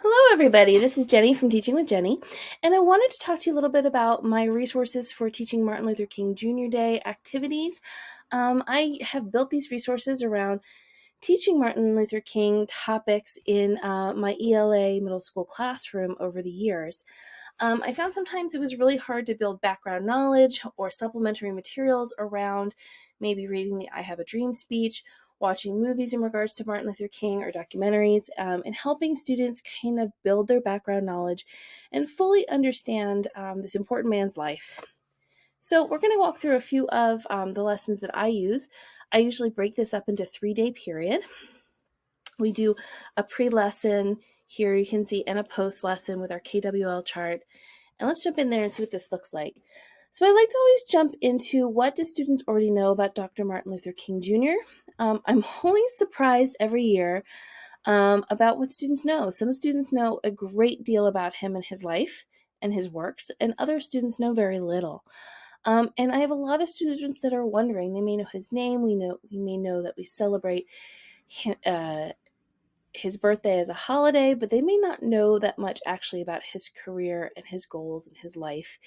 Hello, everybody. This is Jenny from Teaching with Jenny, and I wanted to talk to you a little bit about my resources for teaching Martin Luther King Jr. Day activities. I have built these resources around teaching Martin Luther King topics in my ELA Middle School Classroom over the years. I found sometimes it was really hard to build background knowledge or supplementary materials around maybe reading the I Have a Dream speech, watching movies in regards to Martin Luther King or documentaries, and helping students kind of build their background knowledge and fully understand this important man's life. So we're going to walk through a few of the lessons that I use. I usually break this up into 3-day period. We do a pre-lesson here you can see and a post lesson with our KWL chart. And let's jump in there and see what this looks like. So I like to always jump into what do students already know about Dr. Martin Luther King Jr. I'm always surprised every year about what students know. Some students know a great deal about him and his life and his works, and other students know very little. And I have a lot of students that are wondering. They may know his name. We may know that we celebrate his birthday as a holiday, but they may not know that much actually about his career and his goals and his life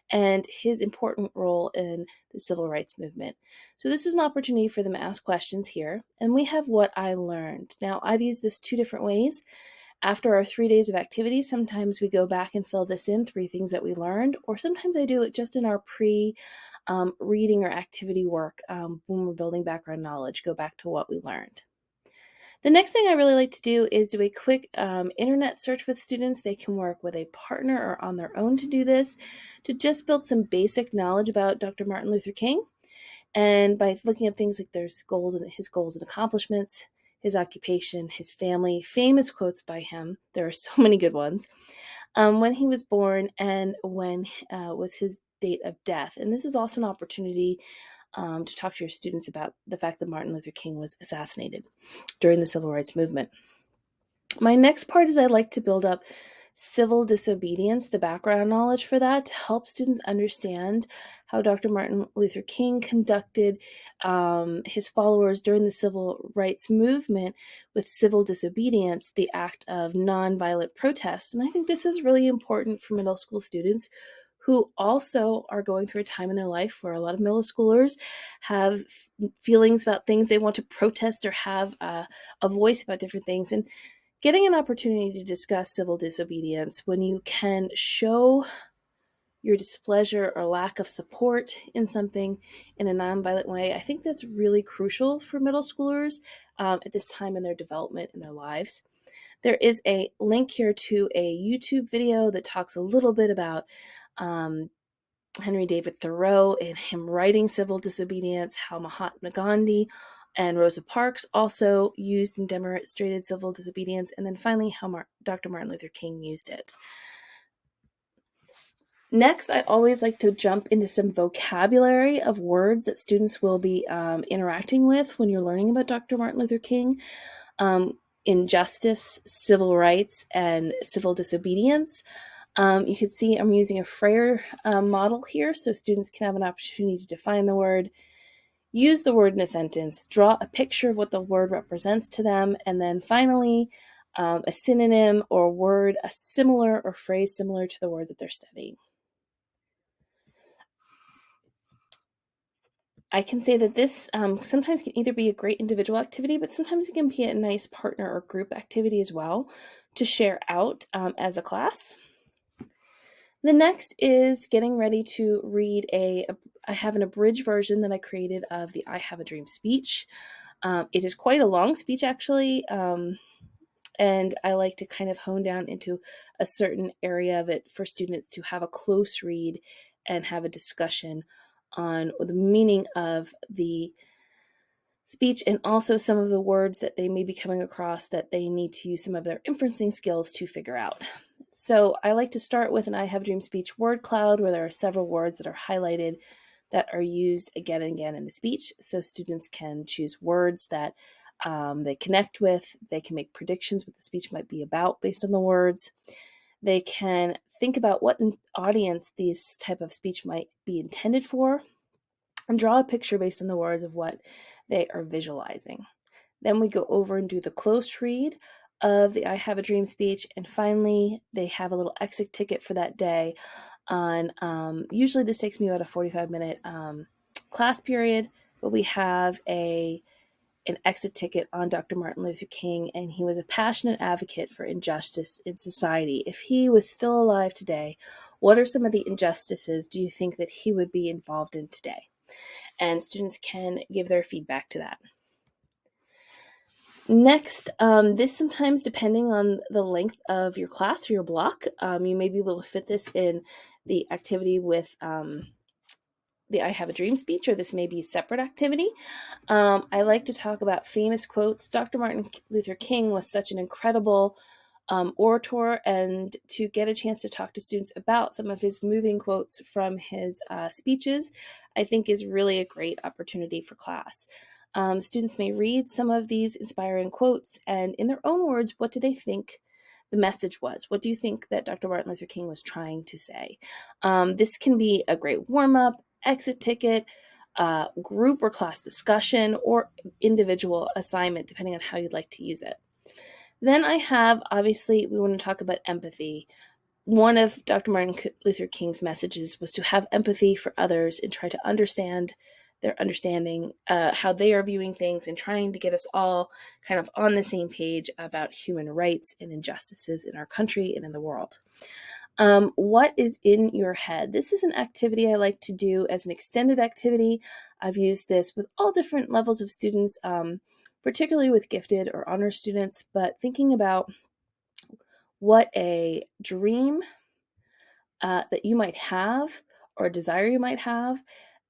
and his important role in the civil rights movement. So this is an opportunity for them to ask questions here. And we have what I learned. Now, I've used this 2 different ways. After our 3 days of activity, sometimes we go back and fill this in, 3 things that we learned, or sometimes I do it just in our reading or activity work when we're building background knowledge, go back to what we learned. The next thing I really like to do is do a quick internet search with students. They can work with a partner or on their own to do this, to just build some basic knowledge about Dr. Martin Luther King. And by looking at things like his goals and accomplishments, his occupation, his family, famous quotes by him. There are so many good ones. When he was born and when was his date of death. And this is also an opportunity to talk to your students about the fact that Martin Luther King was assassinated during the civil rights movement. My next part is I'd like to build up civil disobedience, the background knowledge for that, to help students understand how Dr. Martin Luther King conducted his followers during the civil rights movement with civil disobedience, the act of nonviolent protest. And I think this is really important for middle school students who also are going through a time in their life where a lot of middle schoolers have feelings about things they want to protest or have a voice about different things. And getting an opportunity to discuss civil disobedience when you can show your displeasure or lack of support in something in a nonviolent way, I think that's really crucial for middle schoolers at this time in their development in their lives. There is a link here to a YouTube video that talks a little bit about Henry David Thoreau and him writing civil disobedience, how Mahatma Gandhi and Rosa Parks also used and demonstrated civil disobedience, and then finally how Dr. Martin Luther King used it. Next, I always like to jump into some vocabulary of words that students will be interacting with when you're learning about Dr. Martin Luther King. Injustice, civil rights, and civil disobedience. You can see I'm using a Freire model here, so students can have an opportunity to define the word, use the word in a sentence, draw a picture of what the word represents to them, and then finally a synonym or word, a similar or phrase similar to the word that they're studying. I can say that this sometimes can either be a great individual activity, but sometimes it can be a nice partner or group activity as well to share out as a class. The next is getting ready to read I have an abridged version that I created of the I Have a Dream speech. It is quite a long speech, actually, and I like to kind of hone down into a certain area of it for students to have a close read and have a discussion on the meaning of the speech and also some of the words that they may be coming across that they need to use some of their inferencing skills to figure out. So I like to start with an I Have a Dream speech word cloud where there are several words that are highlighted that are used again and again in the speech. So students can choose words that they connect with. They can make predictions what the speech might be about based on the words. They can think about what audience this type of speech might be intended for and draw a picture based on the words of what they are visualizing. Then we go over and do the close read of the I Have a Dream speech. And finally, they have a little exit ticket for that day on, usually this takes me about a 45-minute class period, but we have an exit ticket on Dr. Martin Luther King, and he was a passionate advocate for injustice in society. If he was still alive today, what are some of the injustices do you think that he would be involved in today? And students can give their feedback to that. Next, this sometimes, depending on the length of your class or your block, you may be able to fit this in the activity with the I Have a Dream speech, or this may be a separate activity. I like to talk about famous quotes. Dr. Martin Luther King was such an incredible orator, and to get a chance to talk to students about some of his moving quotes from his speeches, I think is really a great opportunity for class. Students may read some of these inspiring quotes, and in their own words, what do they think the message was? What do you think that Dr. Martin Luther King was trying to say? This can be a great warm-up, exit ticket, group or class discussion, or individual assignment, depending on how you'd like to use it. Then I have, obviously, we want to talk about empathy. One of Dr. Martin Luther King's messages was to have empathy for others and try to understand their understanding, how they are viewing things, and trying to get us all kind of on the same page about human rights and injustices in our country and in the world. What is in your head? This is an activity I like to do as an extended activity. I've used this with all different levels of students, particularly with gifted or honor students, but thinking about what a dream that you might have, or a desire you might have,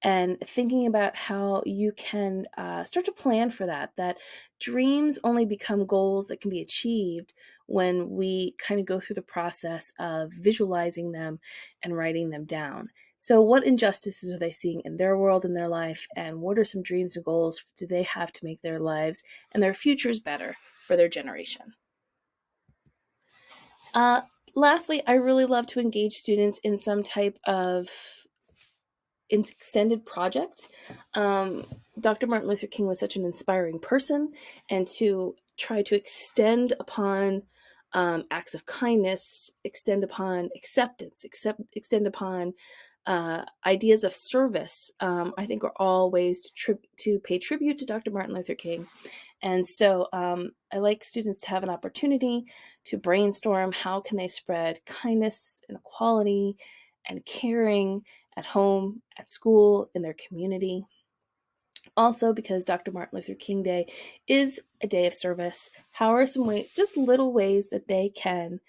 and thinking about how you can start to plan for that. That dreams only become goals that can be achieved when we kind of go through the process of visualizing them and writing them down. So what injustices are they seeing in their world, in their life, and what are some dreams and goals do they have to make their lives and their futures better for their generation? Uh, Lastly, I really love to engage students in some type of extended project. Um, Dr. Martin Luther King was such an inspiring person, and to try to extend upon acts of kindness, extend upon acceptance, extend upon ideas of service, I think are all ways to pay tribute to Dr. Martin Luther King. And so I like students to have an opportunity to brainstorm how can they spread kindness and equality and caring at home, at school, in their community. Also, because Dr. Martin Luther King Day is a day of service, how are some ways, just little ways that they can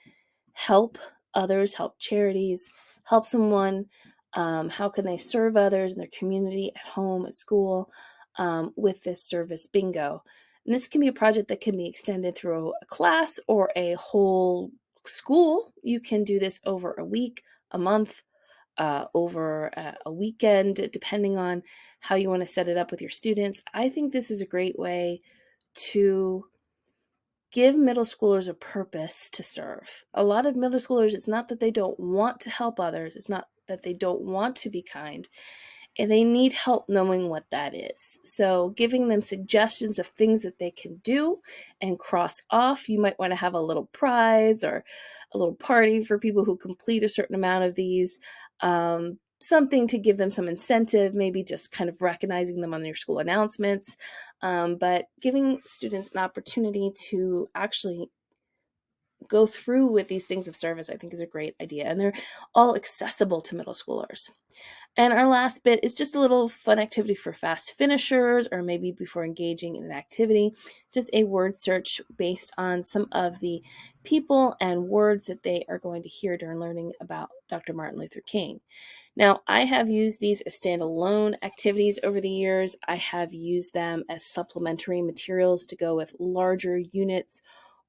help others, help charities, help someone? How can they serve others in their community, at home, at school, with this service bingo? And this can be a project that can be extended through a class or a whole school. You can do this over a week, a month, over a weekend, depending on how you want to set it up with your students. I think this is a great way to give middle schoolers a purpose to serve. A lot of middle schoolers, it's not that they don't want to help others, it's not that they don't want to be kind, and they need help knowing what that is. So giving them suggestions of things that they can do and cross off. You might want to have a little prize or a little party for people who complete a certain amount of these. Something to give them some incentive, maybe just kind of recognizing them on your school announcements, but giving students an opportunity to actually go through with these things of service, I think, is a great idea. And they're all accessible to middle schoolers. And our last bit is just a little fun activity for fast finishers, or maybe before engaging in an activity, just a word search based on some of the people and words that they are going to hear during learning about Dr. Martin Luther King. Now, I have used these as standalone activities over the years. I have used them as supplementary materials to go with larger units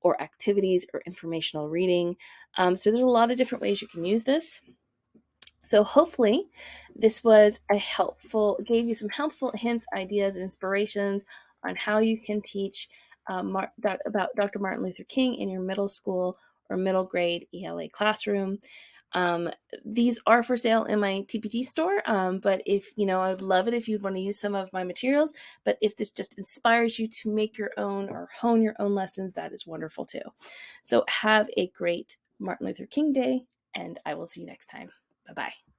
or activities or informational reading. So there's a lot of different ways you can use this. So hopefully this was gave you some helpful hints, ideas, and inspirations on how you can teach about Dr. Martin Luther King in your middle school or middle grade ELA classroom. Um, these are for sale in my TPT store, but if, I'd love it if you'd want to use some of my materials, but if this just inspires you to make your own or hone your own lessons, that is wonderful too. So have a great Martin Luther King Day, and I will see you next time. Bye-bye.